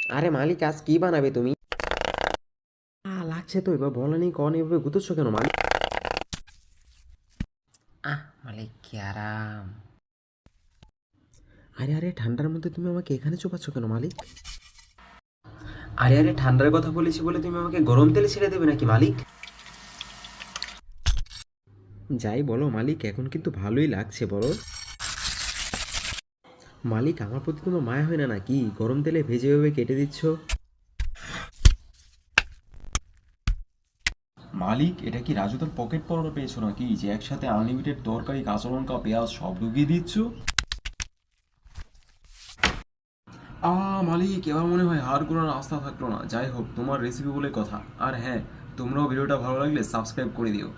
আরে মালিক, আজ কি বানাবে তুমি? লাগছে তো, এবার বলা নেই কন, এভাবে গুতোচ্ছ কেন মালিক? মালিক কি আরাম। আরে আরে, ঠান্ডার মধ্যে তুমি আমাকে এখানে চোপাচ্ছ কেন মালিক? আরে আরে, ঠান্ডার কথা বলেছি বলে তুমি আমাকে গরম তেলে ছেড়ে দেবে নাকি মালিক? যাই বলো মালিক, এখন কিন্তু ভালোই লাগছে বলো। মালিক, আমার প্রতি তোমার মায়া হয় না নাকি? গরম তেলে ভেজে ভেবে কেটে দিচ্ছ। মালিক, এটা কি রাজুদার পকেট পরোটা পেয়েছো নাকি যে একসাথে আনলিমিটেড তরকারি, কাঁচা লঙ্কা, পেঁয়াজ সব ঢুকিয়ে দিচ্ছ? মালিক, এবার মনে হয় হার করার রাস্তা থাকলো না। যাই হোক, তোমার রেসিপি বলে কথা। আর হ্যাঁ, তোমরাও ভিডিওটা ভালো লাগলে সাবস্ক্রাইব করে দিও।